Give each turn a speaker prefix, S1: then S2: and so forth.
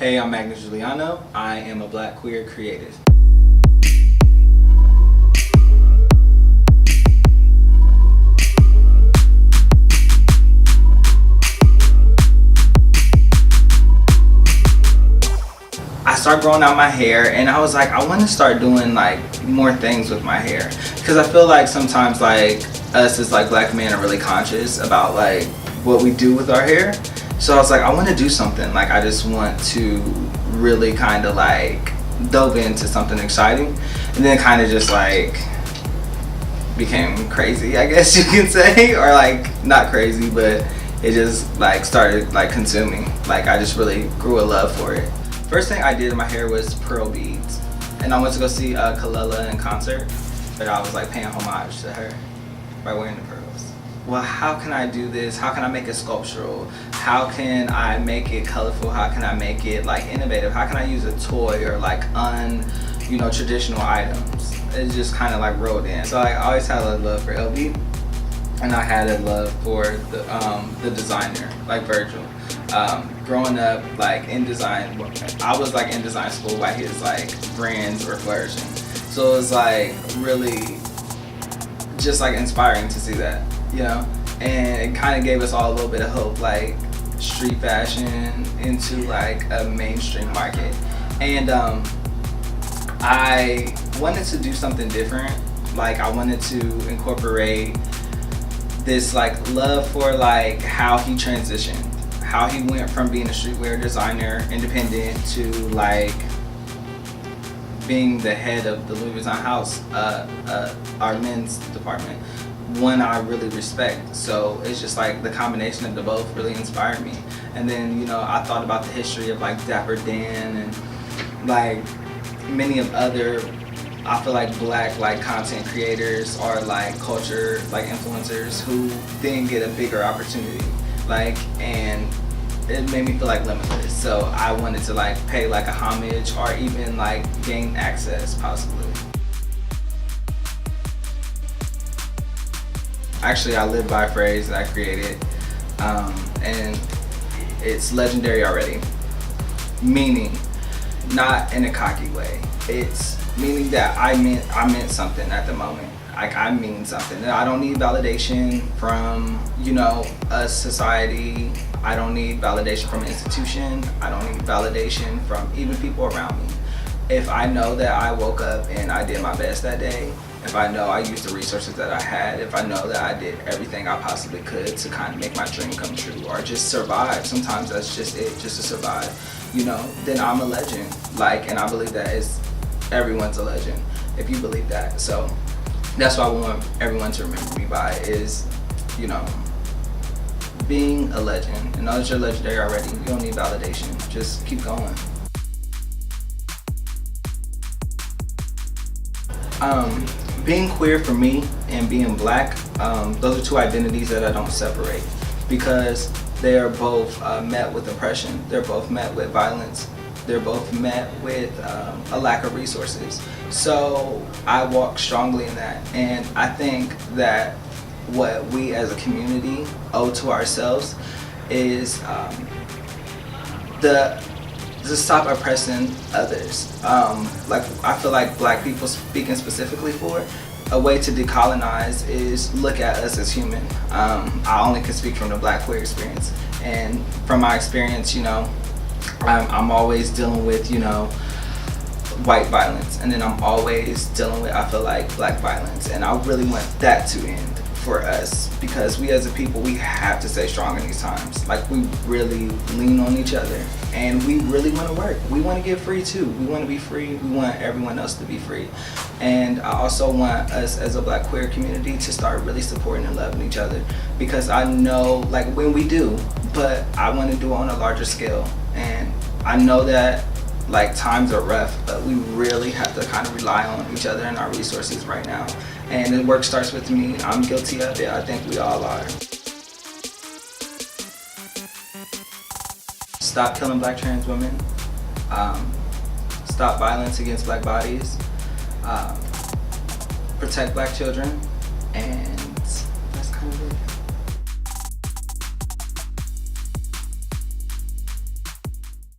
S1: Hey, I'm Magnus Juliano. I am a Black queer creative. I started growing out my hair and I was like, I want to start doing like more things with my hair, because I feel like sometimes like us as like Black men are really conscious about like what we do with our hair. So I was like, I want to do something. Like I just want to really kind of like dove into something exciting, and then kind of just like became crazy, I guess you can say, or like not crazy, but it just like started like consuming. Like I just really grew a love for it. First thing I did in my hair was pearl beads, and I went to go see Kalela in concert, but I was like paying homage to her by wearing the pearls. Well, how can I do this? How can I make it sculptural? How can I make it colorful? How can I make it like innovative? How can I use a toy or like traditional items? It just kind of like rolled in. So I always had a love for LV, and I had a love for the designer, like Virgil. Growing up like in design, I was like in design school while his like brands were flourishing. So it was like really just like inspiring to see that, you know? And it kind of gave us all a little bit of hope, like street fashion into like a mainstream market. And I wanted to do something different. Like I wanted to incorporate this like love for like how he transitioned, how he went from being a streetwear designer, independent, to like being the head of the Louis Vuitton house, our men's department, one I really respect. So it's just like the combination of the both really inspired me. And then I thought about the history of like Dapper Dan and like many of other, I feel like Black like content creators or like culture like influencers who didn't get a bigger opportunity, like, and it made me feel like limitless. So I wanted to like pay like a homage or even like gain access possibly. Actually, I live by a phrase that I created, and it's legendary already. Meaning, not in a cocky way. It's meaning that I meant something at the moment. Like I mean something. I don't need validation from a society. I don't need validation from an institution. I don't need validation from even people around me. If I know that I woke up and I did my best that day, if I know I used the resources that I had, if I know that I did everything I possibly could to kind of make my dream come true or just survive, sometimes that's just it, just to survive, then I'm a legend. Like, and I believe that everyone's a legend if you believe that. So that's what I want everyone to remember me by is, being a legend. And know that you're legendary already. You don't need validation. Just keep going. Being queer for me and being Black, those are two identities that I don't separate, because they are both met with oppression. They're both met with violence. They're both met with a lack of resources. So I walk strongly in that, and I think that what we as a community owe to ourselves is to stop oppressing others. Like I feel like Black people, speaking specifically for, a way to decolonize is look at us as human. I only can speak from the Black queer experience, and from my experience, I'm always dealing with white violence, and then I'm always dealing with, I feel like, Black violence, and I really want that to end for us, because we as a people, we have to stay strong in these times. Like we really lean on each other, and we really want to work. We want to get free too. We want to be free. We want everyone else to be free. And I also want us as a Black queer community to start really supporting and loving each other, because I know like when we do, but I want to do it on a larger scale. And I know that like times are rough, but we really have to kind of rely on each other and our resources right now. And the work starts with me. I'm guilty of it. I think we all are. Stop killing Black trans women. Stop violence against Black bodies. Protect Black children.